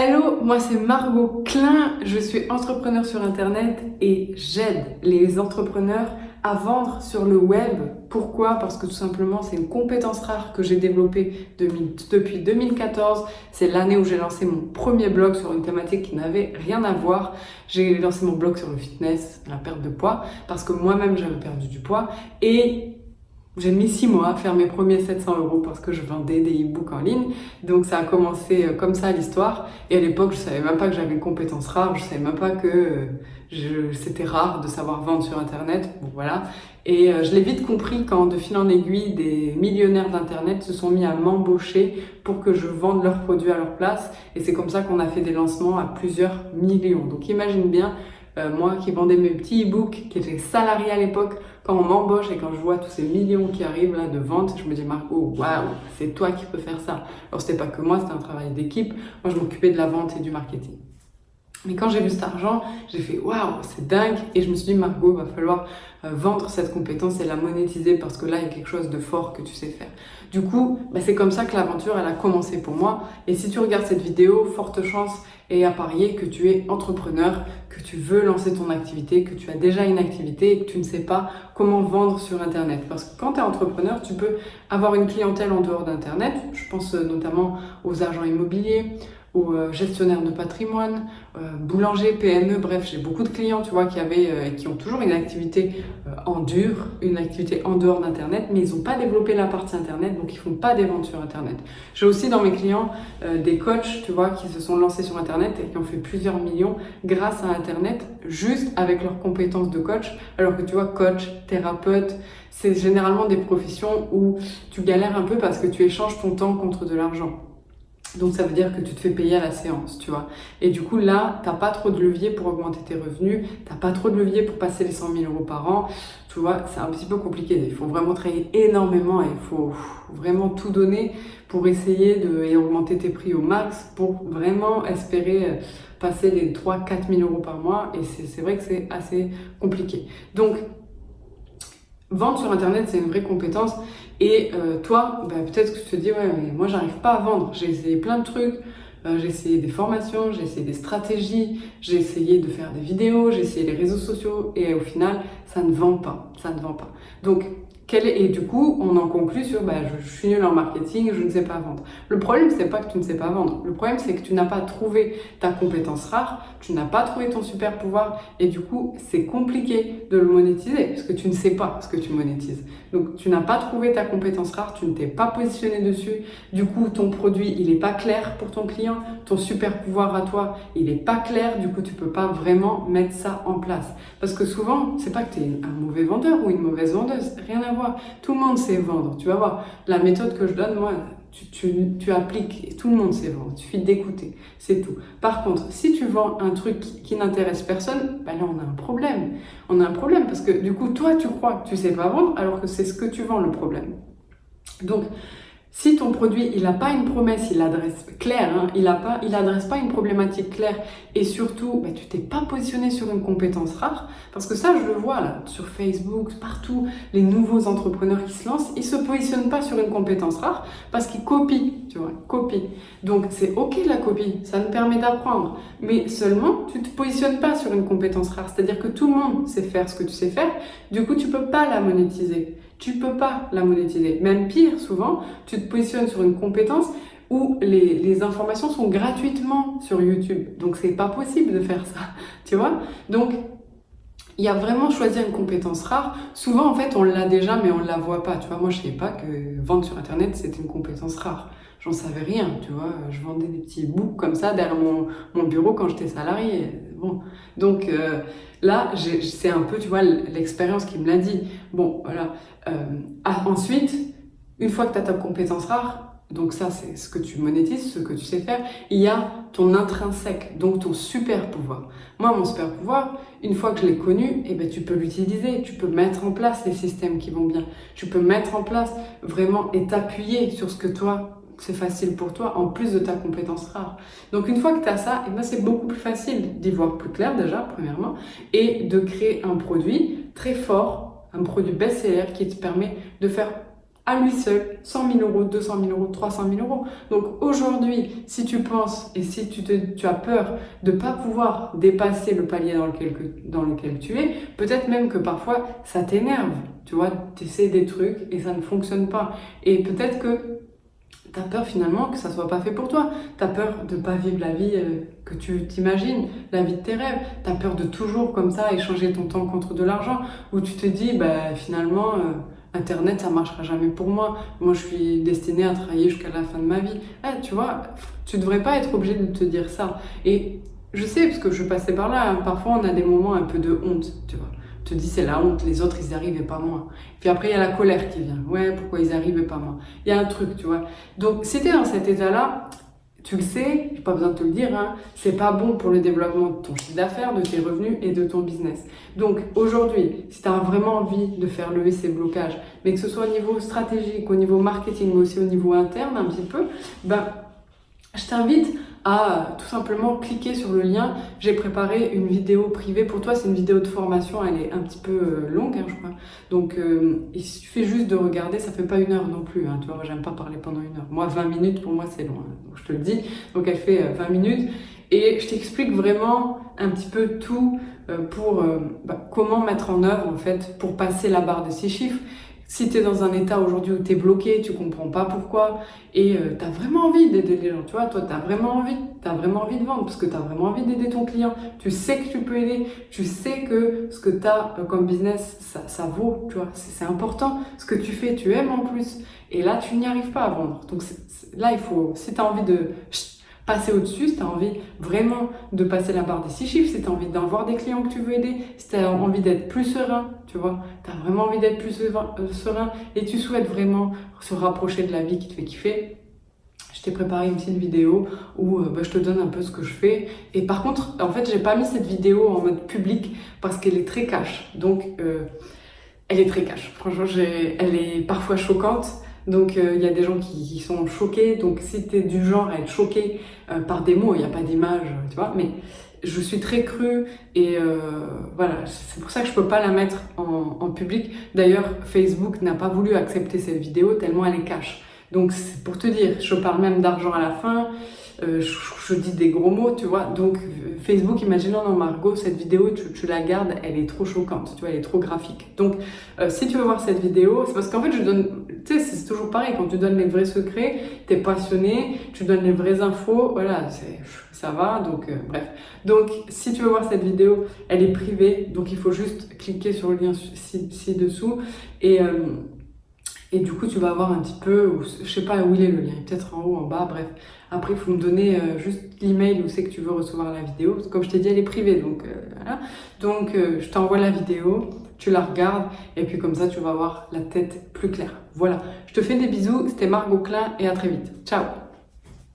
Hello, moi c'est Margot Klein, je suis entrepreneur sur internet et j'aide les entrepreneurs à vendre sur le web. Pourquoi? Parce que tout simplement c'est une compétence rare que j'ai développée depuis 2014. C'est l'année où j'ai lancé mon premier blog sur une thématique qui n'avait rien à voir. J'ai lancé mon blog sur le fitness, la perte de poids, parce que moi-même j'avais perdu du poids et j'ai mis 6 mois à faire mes premiers 700 € parce que je vendais des e-books en ligne. Donc ça a commencé comme ça l'histoire. Et à l'époque, je savais même pas que j'avais une compétence rare. Je savais même pas que c'était rare de savoir vendre sur Internet. Bon voilà. Et je l'ai vite compris quand de fil en aiguille, des millionnaires d'Internet se sont mis à m'embaucher pour que je vende leurs produits à leur place. Et c'est comme ça qu'on a fait des lancements à plusieurs millions. Donc imagine bien, moi qui vendais mes petits e-books, qui étais salarié à l'époque, quand on m'embauche et quand je vois tous ces millions qui arrivent là de ventes, je me dis Margot, waouh, c'est toi qui peux faire ça. Alors c'était pas que moi, c'était un travail d'équipe. Moi je m'occupais de la vente et du marketing. Mais quand j'ai vu cet argent, j'ai fait waouh, c'est dingue. Et je me suis dit Margot, va falloir vendre cette compétence et la monétiser parce que là il y a quelque chose de fort que tu sais faire. Du coup, c'est comme ça que l'aventure elle a commencé pour moi. Et si tu regardes cette vidéo, forte chance et à parier que tu es entrepreneur, que tu veux lancer ton activité, que tu as déjà une activité et que tu ne sais pas comment vendre sur Internet. Parce que quand tu es entrepreneur, tu peux avoir une clientèle en dehors d'Internet. Je pense notamment aux agents immobiliers, aux gestionnaires de patrimoine, boulangers, PME, bref, j'ai beaucoup de clients, tu vois, qui ont toujours une activité en dur, une activité en dehors d'Internet, mais ils n'ont pas développé la partie Internet, donc ils font pas des ventes sur Internet. J'ai aussi dans mes clients des coachs, tu vois, qui se sont lancés sur Internet et qui ont fait plusieurs millions grâce à Internet, juste avec leurs compétences de coach, alors que tu vois, coach, thérapeute, c'est généralement des professions où tu galères un peu parce que tu échanges ton temps contre de l'argent. Donc ça veut dire que tu te fais payer à la séance, tu vois. Et du coup là, t'as pas trop de levier pour augmenter tes revenus, t'as pas trop de levier pour passer les 100 000 € par an. Tu vois, c'est un petit peu compliqué. Il faut vraiment travailler énormément et il faut vraiment tout donner pour essayer et augmenter tes prix au max pour vraiment espérer passer les 3 000 à 4 000 € par mois. Et c'est vrai que c'est assez compliqué. Donc, vendre sur Internet, c'est une vraie compétence. Et toi, peut-être que tu te dis, ouais, mais moi, j'arrive pas à vendre. J'ai essayé plein de trucs. J'ai essayé des formations, j'ai essayé des stratégies, j'ai essayé de faire des vidéos, j'ai essayé les réseaux sociaux. Et au final, ça ne vend pas. Ça ne vend pas. Donc, et du coup, on en conclut sur je suis nul en marketing, je ne sais pas vendre. Le problème, c'est pas que tu ne sais pas vendre. Le problème, c'est que tu n'as pas trouvé ta compétence rare, tu n'as pas trouvé ton super pouvoir et du coup, c'est compliqué de le monétiser parce que tu ne sais pas ce que tu monétises. Donc, tu n'as pas trouvé ta compétence rare, tu ne t'es pas positionné dessus. Du coup, ton produit, il n'est pas clair pour ton client. Ton super pouvoir à toi, il n'est pas clair. Du coup, tu peux pas vraiment mettre ça en place. Parce que souvent, c'est pas que tu es un mauvais vendeur ou une mauvaise vendeuse. Rien à voir. Tout le monde sait vendre. Tu vas voir. La méthode que je donne, moi, tu appliques et tout le monde sait vendre. Il suffit d'écouter. C'est tout. Par contre, si tu vends un truc qui n'intéresse personne, là, on a un problème. On a un problème parce que du coup, toi, tu crois que tu sais pas vendre alors que c'est ce que tu vends le problème. Donc, si ton produit, il n'a pas une promesse, il adresse claire, il adresse pas une problématique claire et surtout, tu t'es pas positionné sur une compétence rare parce que ça, je le vois là, sur Facebook, partout, les nouveaux entrepreneurs qui se lancent, ils se positionnent pas sur une compétence rare parce qu'ils copient, tu vois, copient. Donc, c'est ok la copie, ça nous permet d'apprendre, mais seulement, tu te positionnes pas sur une compétence rare, c'est-à-dire que tout le monde sait faire ce que tu sais faire, du coup, tu peux pas la monétiser. Tu peux pas la monétiser. Même pire, souvent, tu te positionnes sur une compétence où les informations sont gratuitement sur YouTube. Donc, c'est pas possible de faire ça. Tu vois? Donc, il y a vraiment choisir une compétence rare. Souvent, en fait, on l'a déjà, mais on la voit pas. Tu vois, moi, je savais pas que vendre sur Internet, c'était une compétence rare. J'en savais rien, tu vois. Je vendais des petits books comme ça derrière mon bureau quand j'étais salariée. Bon. Donc, là, c'est un peu, tu vois, l'expérience qui me l'a dit. Bon, voilà. Ensuite, une fois que tu as ta compétence rare, donc ça, c'est ce que tu monétises, ce que tu sais faire, il y a ton intrinsèque, donc ton super pouvoir. Moi, mon super pouvoir, une fois que je l'ai connu, tu peux l'utiliser, tu peux mettre en place les systèmes qui vont bien, tu peux mettre en place vraiment et t'appuyer sur ce que toi, c'est facile pour toi, en plus de ta compétence rare. Donc une fois que tu as ça, c'est beaucoup plus facile d'y voir plus clair déjà, premièrement, et de créer un produit très fort, un produit best-seller qui te permet de faire à lui seul 100 000 euros, 200 000 euros, 300 000 euros. Donc aujourd'hui, si tu penses et si tu as peur de ne pas pouvoir dépasser le palier dans lequel tu es, peut-être même que parfois ça t'énerve. Tu vois, tu essaies des trucs et ça ne fonctionne pas. Et peut-être que tu as peur finalement que ça soit pas fait pour toi. Tu as peur de pas vivre la vie que tu t'imagines, la vie de tes rêves. Tu as peur de toujours comme ça échanger ton temps contre de l'argent. Où tu te dis, bah, finalement, Internet, ça marchera jamais pour moi. Moi, je suis destinée à travailler jusqu'à la fin de ma vie. Tu vois, tu devrais pas être obligé de te dire ça. Et je sais, parce que je passais par là, hein, parfois on a des moments un peu de honte, tu vois. Tu te dis, c'est la honte, les autres, ils y arrivent et pas moi. Puis après, il y a la colère qui vient. Ouais, pourquoi ils arrivent et pas moi? Il y a un truc, tu vois. Donc, si t'es dans cet état-là, tu le sais, j'ai pas besoin de te le dire, hein, c'est pas bon pour le développement de ton chiffre d'affaires, de tes revenus et de ton business. Donc, aujourd'hui, si tu as vraiment envie de faire lever ces blocages, mais que ce soit au niveau stratégique, au niveau marketing, mais aussi au niveau interne un petit peu, ben, je t'invite à tout simplement cliquer sur le lien. J'ai préparé une vidéo privée pour toi, c'est une vidéo de formation, elle est un petit peu longue, hein, je crois. Donc il suffit juste de regarder, ça fait pas 1 heure non plus, hein, tu vois, moi j'aime pas parler pendant 1 heure. Moi 20 minutes pour moi c'est long, hein, donc je te le dis. Donc elle fait 20 minutes et je t'explique vraiment un petit peu tout pour comment mettre en œuvre en fait pour passer la barre de 6 chiffres. Si tu es dans un état aujourd'hui où tu es bloqué, tu comprends pas pourquoi, et tu as vraiment envie d'aider les gens, tu vois, toi tu as vraiment envie de vendre, parce que tu as vraiment envie d'aider ton client, tu sais que tu peux aider, tu sais que ce que tu as comme business, ça vaut, tu vois, c'est important, ce que tu fais, tu aimes en plus, et là tu n'y arrives pas à vendre. Donc là il faut, si tu as envie de passer au-dessus, si tu as envie vraiment de passer la barre des 6 chiffres, si tu as envie d'avoir des clients que tu veux aider, si tu as envie d'être plus serein, tu vois, tu as vraiment envie d'être plus serein et tu souhaites vraiment se rapprocher de la vie qui te fait kiffer, je t'ai préparé une petite vidéo où je te donne un peu ce que je fais. Et par contre, en fait, j'ai pas mis cette vidéo en mode public parce qu'elle est très cash. Donc, elle est très cash. Franchement, elle est parfois choquante. Donc, il y a des gens qui sont choqués. Donc, si tu es du genre à être choqué par des mots, il n'y a pas d'image, tu vois. Mais je suis très crue et voilà, c'est pour ça que je peux pas la mettre en public. D'ailleurs, Facebook n'a pas voulu accepter cette vidéo tellement elle est cash. Donc, c'est pour te dire, je parle même d'argent à la fin. Je dis des gros mots, tu vois. Donc, Facebook, imaginons, non, Margot, cette vidéo, tu la gardes, elle est trop choquante, tu vois, elle est trop graphique. Donc, si tu veux voir cette vidéo, c'est parce qu'en fait, je donne, tu sais, c'est toujours pareil, quand tu donnes les vrais secrets, t'es passionné, tu donnes les vraies infos, voilà, ça va, donc, bref. Donc, si tu veux voir cette vidéo, elle est privée, donc il faut juste cliquer sur le lien ci-dessous et du coup, tu vas avoir un petit peu, je sais pas où il est le lien, peut-être en haut, en bas, bref. Après, il faut me donner juste l'email où c'est que tu veux recevoir la vidéo. Parce que comme je t'ai dit, elle est privée, donc voilà. Donc, je t'envoie la vidéo, tu la regardes, et puis comme ça, tu vas avoir la tête plus claire. Voilà. Je te fais des bisous, c'était Margot Klein, et à très vite. Ciao!